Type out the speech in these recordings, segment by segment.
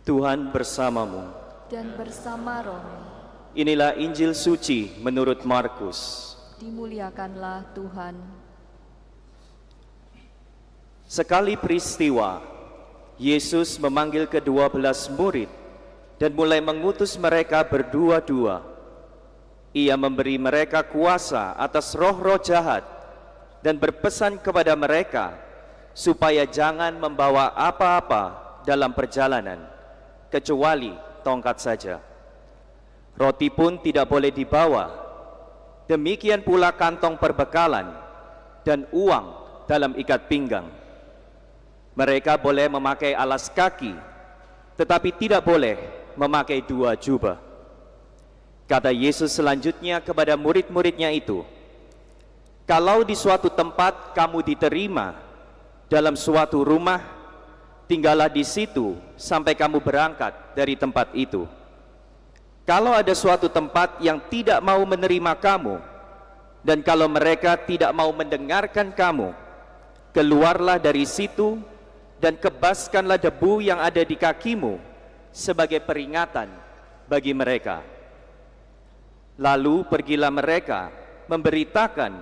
Tuhan bersamamu. Dan bersama rohmu. Inilah Injil suci menurut Markus. Dimuliakanlah Tuhan. Sekali peristiwa, Yesus memanggil ke-12 murid dan mulai mengutus mereka berdua-dua. Ia memberi mereka kuasa atas roh-roh jahat dan berpesan kepada mereka supaya jangan membawa apa-apa dalam perjalanan, kecuali tongkat saja. Roti pun tidak boleh dibawa, demikian pula kantong perbekalan dan uang dalam ikat pinggang. Mereka boleh memakai alas kaki, tetapi tidak boleh memakai 2 jubah. Kata Yesus selanjutnya kepada murid-muridnya itu, "Kalau di suatu tempat kamu diterima dalam suatu rumah, tinggallah di situ sampai kamu berangkat dari tempat itu. Kalau ada suatu tempat yang tidak mau menerima kamu, dan kalau mereka tidak mau mendengarkan kamu, keluarlah dari situ dan kebaskanlah debu yang ada di kakimu sebagai peringatan bagi mereka." Lalu pergilah mereka memberitakan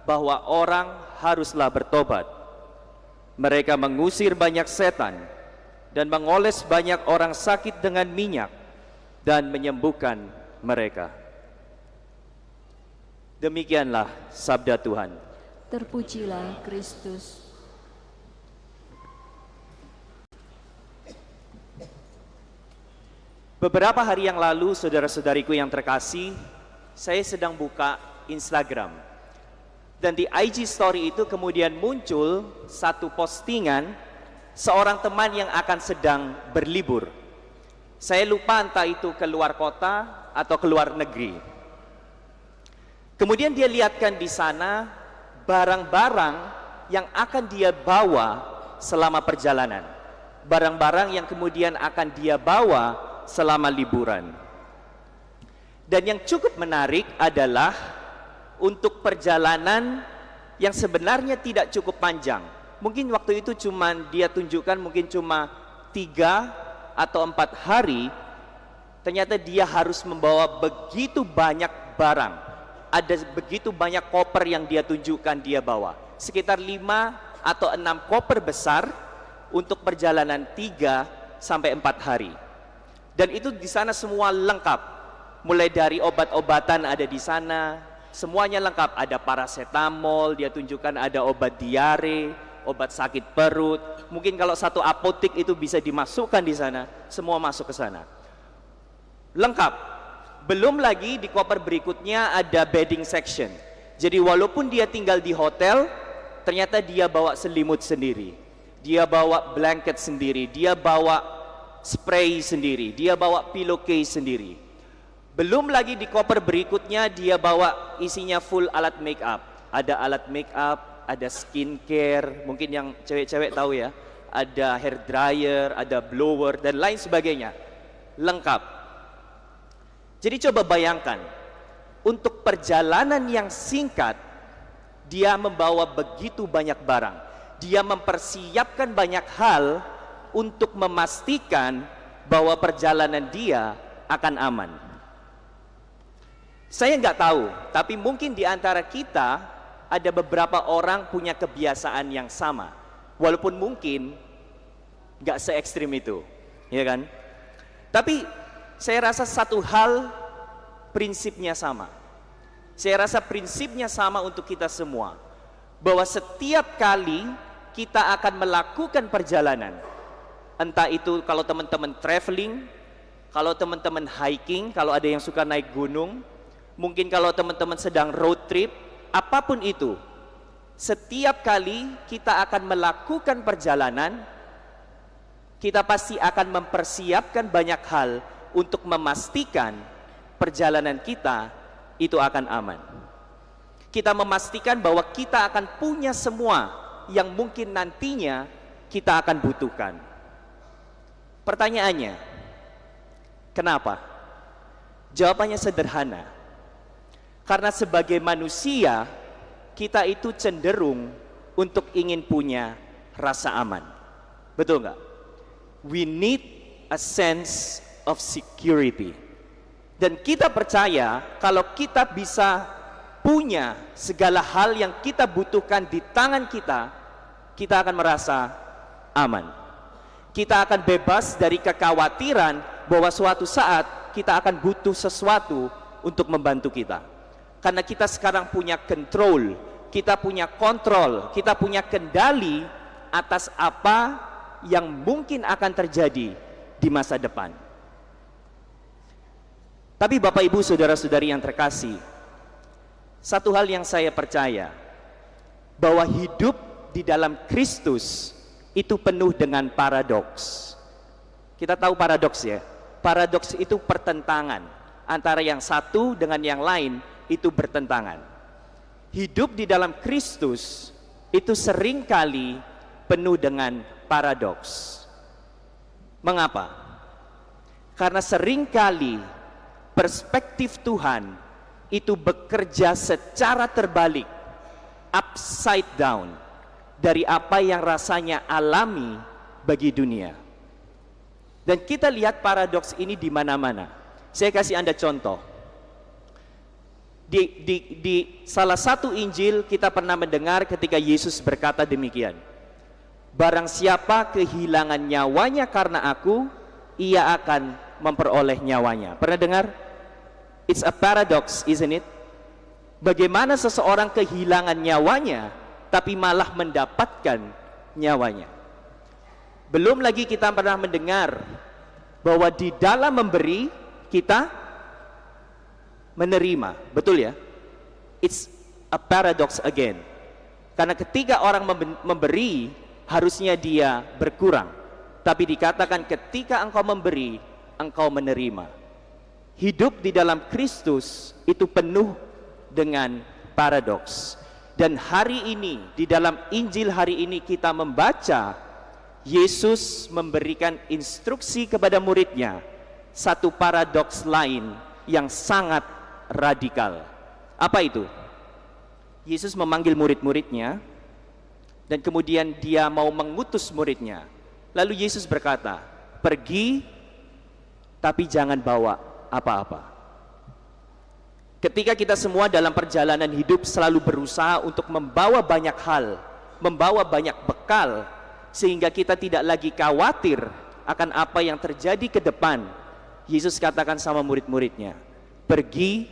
bahwa orang haruslah bertobat. Mereka mengusir banyak setan dan mengoles banyak orang sakit dengan minyak dan menyembuhkan mereka. Demikianlah sabda Tuhan. Terpujilah Kristus. Beberapa hari yang lalu, saudara-saudariku yang terkasih, saya sedang buka Instagram. Dan di IG story itu kemudian muncul satu postingan seorang teman yang akan sedang berlibur. Saya lupa entah itu keluar kota atau keluar negeri. Kemudian dia lihatkan di sana barang-barang yang akan dia bawa selama perjalanan. Barang-barang yang kemudian akan dia bawa selama liburan. Dan yang cukup menarik adalah untuk perjalanan yang sebenarnya tidak cukup panjang. Mungkin waktu itu dia tunjukkan mungkin cuma 3 atau 4 hari. Ternyata dia harus membawa begitu banyak barang. Ada begitu banyak koper yang dia tunjukkan dia bawa. Sekitar 5 atau 6 koper besar untuk perjalanan 3 sampai 4 hari. Dan itu di sana semua lengkap. Mulai dari obat-obatan ada di sana, semuanya lengkap. Ada paracetamol, dia tunjukkan ada obat diare, obat sakit perut. Mungkin kalau satu apotek itu bisa dimasukkan di sana, semua masuk ke sana. Lengkap. Belum lagi di koper berikutnya ada bedding section. Jadi walaupun dia tinggal di hotel, ternyata dia bawa selimut sendiri. Dia bawa blanket sendiri, dia bawa spray sendiri, dia bawa pillowcase sendiri. Belum lagi di koper berikutnya dia bawa isinya full alat make up. Ada alat make up, ada skincare, mungkin yang cewek-cewek tahu ya. Ada hair dryer, ada blower dan lain sebagainya. Lengkap. Jadi coba bayangkan, untuk perjalanan yang singkat dia membawa begitu banyak barang. Dia mempersiapkan banyak hal untuk memastikan bahwa perjalanan dia akan aman. Saya nggak tahu, tapi mungkin di antara kita ada beberapa orang punya kebiasaan yang sama, walaupun mungkin nggak se-ekstrim itu, ya kan? Tapi saya rasa satu hal prinsipnya sama. Saya rasa prinsipnya sama untuk kita semua, bahwa setiap kali kita akan melakukan perjalanan, entah itu kalau teman-teman traveling, kalau teman-teman hiking, kalau ada yang suka naik gunung, mungkin kalau teman-teman sedang road trip, apapun itu, setiap kali kita akan melakukan perjalanan, kita pasti akan mempersiapkan banyak hal untuk memastikan perjalanan kita itu akan aman. Kita memastikan bahwa kita akan punya semua yang mungkin nantinya kita akan butuhkan. Pertanyaannya, kenapa? Jawabannya sederhana. Karena sebagai manusia, kita itu cenderung untuk ingin punya rasa aman. Betul nggak? We need a sense of security. Dan kita percaya kalau kita bisa punya segala hal yang kita butuhkan di tangan kita, kita akan merasa aman. Kita akan bebas dari kekhawatiran bahwa suatu saat kita akan butuh sesuatu untuk membantu kita. Karena kita sekarang punya control, kita punya kontrol, kita punya kendali atas apa yang mungkin akan terjadi di masa depan. Tapi Bapak Ibu Saudara-saudari yang terkasih, satu hal yang saya percaya, bahwa hidup di dalam Kristus itu penuh dengan paradoks. Kita tahu paradoks ya. Paradoks itu pertentangan antara yang satu dengan yang lain, itu bertentangan. Hidup di dalam Kristus itu seringkali penuh dengan paradoks. Mengapa? Karena seringkali perspektif Tuhan itu bekerja secara terbalik, upside down, dari apa yang rasanya alami bagi dunia. Dan kita lihat paradoks ini di mana-mana. Saya kasih Anda contoh. Di salah satu Injil kita pernah mendengar ketika Yesus berkata demikian, barang siapa kehilangan nyawanya karena aku, ia akan memperoleh nyawanya. Pernah dengar? It's a paradox, isn't it? Bagaimana seseorang kehilangan nyawanya tapi malah mendapatkan nyawanya. Belum lagi kita pernah mendengar bahwa di dalam memberi kita menerima. Betul ya? It's a paradox again. Karena ketika orang memberi, harusnya dia berkurang. Tapi dikatakan ketika engkau memberi, engkau menerima. Hidup di dalam Kristus itu penuh dengan paradoks. Dan hari ini, di dalam Injil hari ini kita membaca Yesus memberikan instruksi kepada muridnya, satu paradoks lain yang sangat radikal. Apa itu? Yesus memanggil murid-muridnya dan kemudian dia mau mengutus muridnya. Lalu Yesus berkata, pergi tapi jangan bawa apa-apa. Ketika kita semua dalam perjalanan hidup selalu berusaha untuk membawa banyak hal, membawa banyak bekal, sehingga kita tidak lagi khawatir akan apa yang terjadi ke depan. Yesus katakan sama murid-muridnya, pergi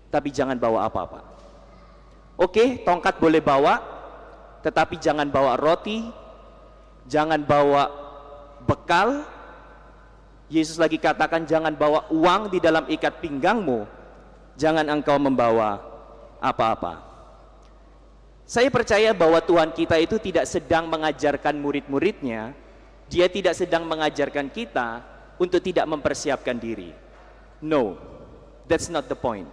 tapi jangan bawa apa-apa. Oke, tongkat boleh bawa, tetapi jangan bawa roti, jangan bawa bekal. Yesus lagi katakan jangan bawa uang di dalam ikat pinggangmu, jangan engkau membawa apa-apa. Saya percaya bahwa Tuhan kita itu tidak sedang mengajarkan murid-muridnya, dia tidak sedang mengajarkan kita untuk tidak mempersiapkan diri. No, that's not the point.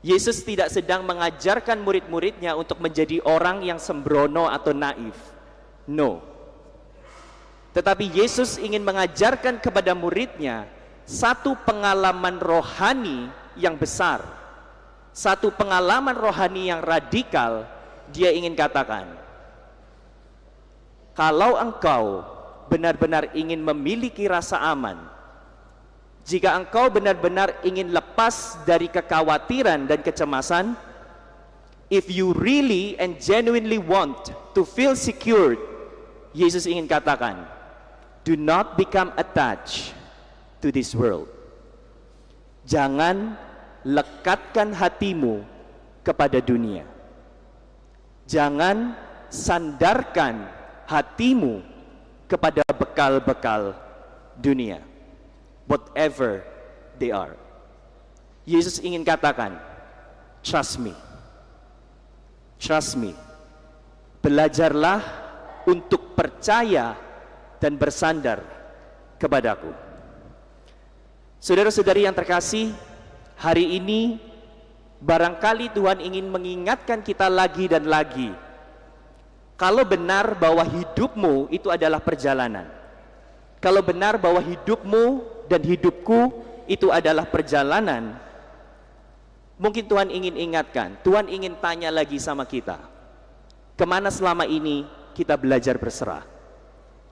Yesus tidak sedang mengajarkan murid-muridnya untuk menjadi orang yang sembrono atau naif. No. Tetapi Yesus ingin mengajarkan kepada muridnya satu pengalaman rohani yang besar, satu pengalaman rohani yang radikal. Dia ingin katakan, kalau engkau benar-benar ingin memiliki rasa aman, jika engkau benar-benar ingin lepas dari kekhawatiran dan kecemasan, if you really and genuinely want to feel secured, Yesus ingin katakan, do not become attached to this world. Jangan lekatkan hatimu kepada dunia. Jangan sandarkan hatimu kepada bekal-bekal dunia, whatever they are. Yesus ingin katakan, trust me. Trust me. Belajarlah untuk percaya dan bersandar kepadaku. Saudara-saudari yang terkasih, hari ini barangkali Tuhan ingin mengingatkan kita lagi dan lagi, kalau benar bahwa hidupmu itu adalah perjalanan, kalau benar bahwa hidupmu dan hidupku itu adalah perjalanan, mungkin Tuhan ingin ingatkan, Tuhan ingin tanya lagi sama kita, kemana selama ini kita belajar berserah?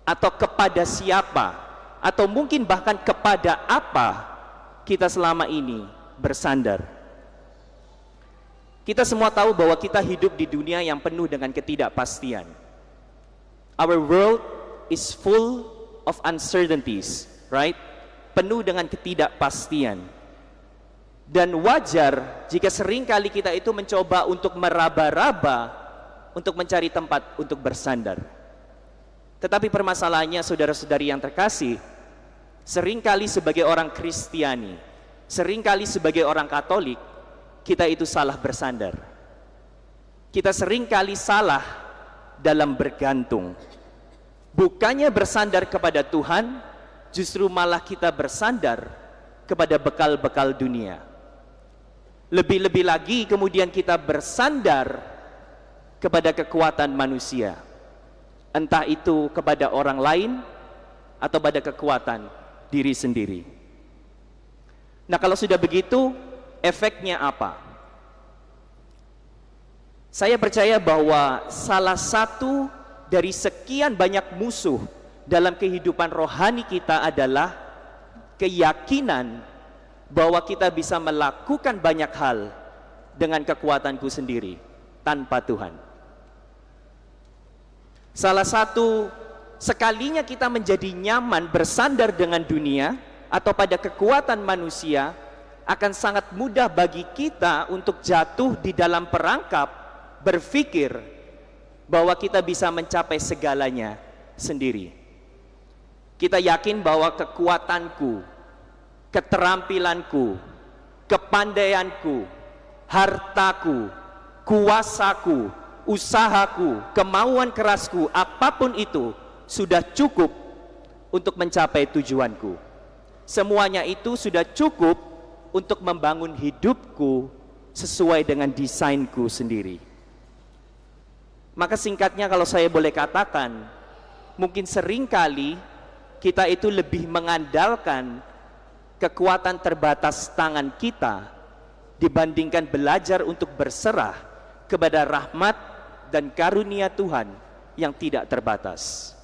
Atau kepada siapa atau mungkin bahkan kepada apa kita selama ini bersandar. Kita semua tahu bahwa kita hidup di dunia yang penuh dengan ketidakpastian. Our world is full of uncertainties, right? Penuh dengan ketidakpastian. Dan wajar jika seringkali kita itu mencoba untuk meraba-raba untuk mencari tempat untuk bersandar. Tetapi permasalahannya, saudara-saudari yang terkasih, seringkali sebagai orang Kristiani, seringkali sebagai orang Katolik, kita itu salah bersandar. Kita seringkali salah dalam bergantung. Bukannya bersandar kepada Tuhan, justru malah kita bersandar kepada bekal-bekal dunia. Lebih-lebih lagi kemudian kita bersandar kepada kekuatan manusia. Entah itu kepada orang lain atau pada kekuatan diri sendiri. Nah, kalau sudah begitu, efeknya apa? Saya percaya bahwa salah satu dari sekian banyak musuh dalam kehidupan rohani kita adalah keyakinan bahwa kita bisa melakukan banyak hal dengan kekuatanku sendiri tanpa Tuhan. Salah satu, sekalinya kita menjadi nyaman bersandar dengan dunia atau pada kekuatan manusia, akan sangat mudah bagi kita untuk jatuh di dalam perangkap berpikir bahwa kita bisa mencapai segalanya sendiri. Kita yakin bahwa kekuatanku, keterampilanku, kepandaianku, hartaku, kuasaku, usahaku, kemauan kerasku, apapun itu sudah cukup untuk mencapai tujuanku. Semuanya itu sudah cukup untuk membangun hidupku sesuai dengan desainku sendiri. Maka singkatnya kalau saya boleh katakan, mungkin seringkali kita itu lebih mengandalkan kekuatan terbatas tangan kita dibandingkan belajar untuk berserah kepada rahmat dan karunia Tuhan yang tidak terbatas.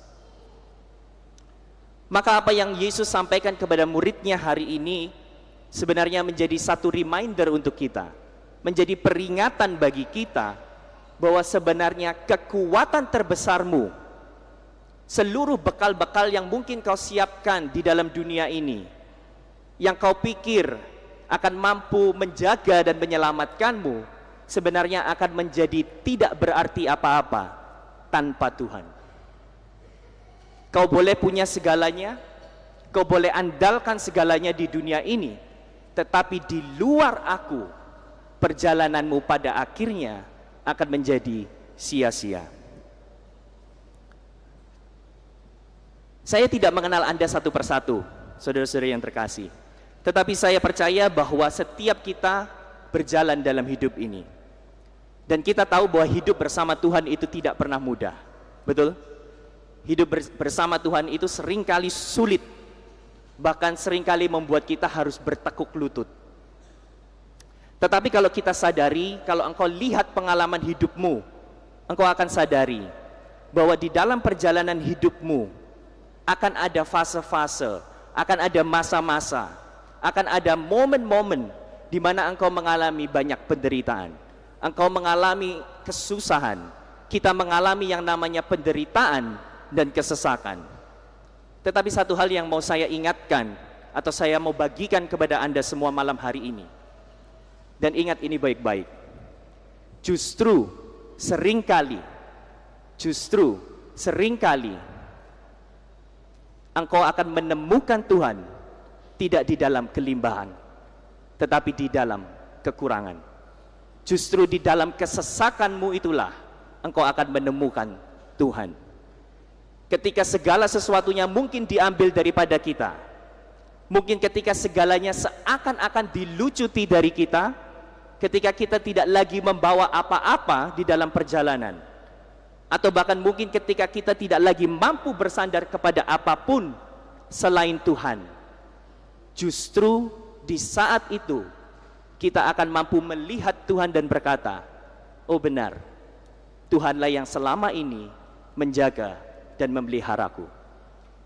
Maka apa yang Yesus sampaikan kepada muridnya hari ini sebenarnya menjadi satu reminder untuk kita, menjadi peringatan bagi kita bahwa sebenarnya kekuatan terbesarmu, seluruh bekal-bekal yang mungkin kau siapkan di dalam dunia ini, yang kau pikir akan mampu menjaga dan menyelamatkanmu, sebenarnya akan menjadi tidak berarti apa-apa tanpa Tuhan. Kau boleh punya segalanya, kau boleh andalkan segalanya di dunia ini, tetapi di luar aku, perjalananmu pada akhirnya akan menjadi sia-sia. Saya tidak mengenal Anda satu persatu, saudara-saudara yang terkasih, tetapi saya percaya bahwa setiap kita berjalan dalam hidup ini, dan kita tahu bahwa hidup bersama Tuhan itu tidak pernah mudah, betul? Hidup bersama Tuhan itu seringkali sulit, bahkan seringkali membuat kita harus bertekuk lutut. Tetapi kalau kita sadari, kalau engkau lihat pengalaman hidupmu, engkau akan sadari bahwa di dalam perjalanan hidupmu akan ada fase-fase, akan ada masa-masa, akan ada momen-momen di mana engkau mengalami banyak penderitaan, engkau mengalami kesusahan, kita mengalami yang namanya penderitaan dan kesesakan. Tetapi satu hal yang mau saya ingatkan atau saya mau bagikan kepada Anda semua malam hari ini, dan ingat ini baik-baik, justru seringkali engkau akan menemukan Tuhan tidak di dalam kelimbahan, tetapi di dalam kekurangan. Justru di dalam kesesakanmu itulah engkau akan menemukan Tuhan. Ketika segala sesuatunya mungkin diambil daripada kita, mungkin ketika segalanya seakan-akan dilucuti dari kita, ketika kita tidak lagi membawa apa-apa di dalam perjalanan, atau bahkan mungkin ketika kita tidak lagi mampu bersandar kepada apapun selain Tuhan, justru di saat itu kita akan mampu melihat Tuhan dan berkata, oh benar, Tuhanlah yang selama ini menjaga dan memeliharaku.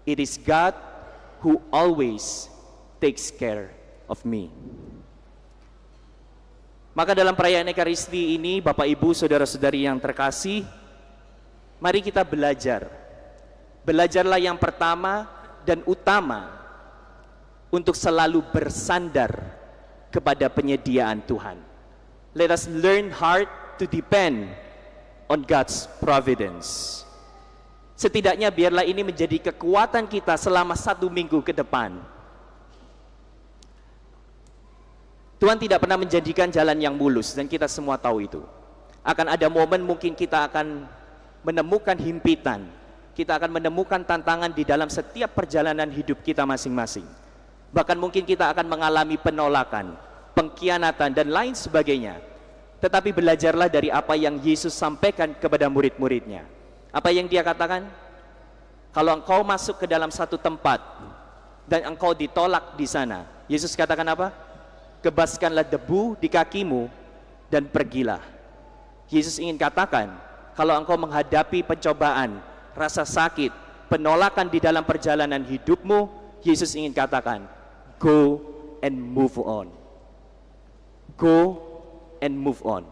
It is God who always takes care of me. Maka dalam perayaan Ekaristi ini, Bapak Ibu, saudara-saudari yang terkasih, mari kita belajar. Belajarlah yang pertama dan utama untuk selalu bersandar kepada penyediaan Tuhan. Let us learn hard to depend on God's providence. Setidaknya biarlah ini menjadi kekuatan kita selama 1 minggu ke depan. Tuhan tidak pernah menjanjikan jalan yang mulus, dan kita semua tahu itu. Akan ada momen mungkin kita akan menemukan himpitan, kita akan menemukan tantangan di dalam setiap perjalanan hidup kita masing-masing. Bahkan mungkin kita akan mengalami penolakan, pengkhianatan, dan lain sebagainya. Tetapi belajarlah dari apa yang Yesus sampaikan kepada murid-muridnya. Apa yang dia katakan? Kalau engkau masuk ke dalam satu tempat dan engkau ditolak di sana, Yesus katakan apa? Kebaskanlah debu di kakimu dan pergilah. Yesus ingin katakan, kalau engkau menghadapi pencobaan, rasa sakit, penolakan di dalam perjalanan hidupmu, Yesus ingin katakan, go and move on. Go and move on.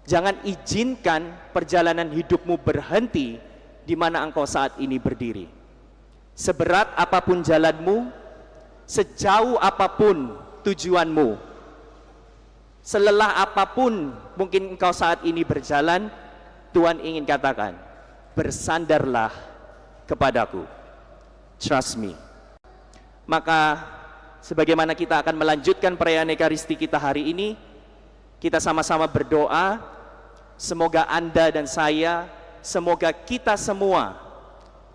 Jangan izinkan perjalanan hidupmu berhenti di mana engkau saat ini berdiri. Seberat apapun jalanmu, sejauh apapun tujuanmu, selelah apapun mungkin engkau saat ini berjalan, Tuhan ingin katakan, bersandarlah kepadaku. Trust me. Maka sebagaimana kita akan melanjutkan perayaan Ekaristi kita hari ini, kita sama-sama berdoa, semoga Anda dan saya, semoga kita semua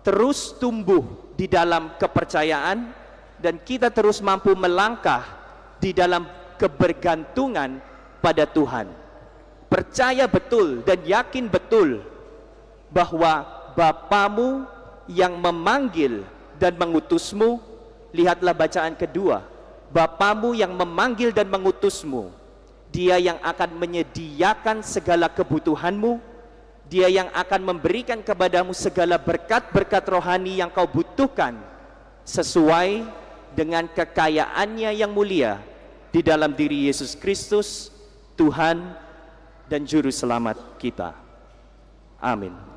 terus tumbuh di dalam kepercayaan, dan kita terus mampu melangkah di dalam kebergantungan pada Tuhan. Percaya betul dan yakin betul bahwa Bapamu yang memanggil dan mengutusmu, lihatlah bacaan kedua, Bapamu yang memanggil dan mengutusmu, Dia yang akan menyediakan segala kebutuhanmu, Dia yang akan memberikan kepadamu segala berkat-berkat rohani yang kau butuhkan, sesuai dengan kekayaannya yang mulia di dalam diri Yesus Kristus, Tuhan dan Juru Selamat kita. Amin.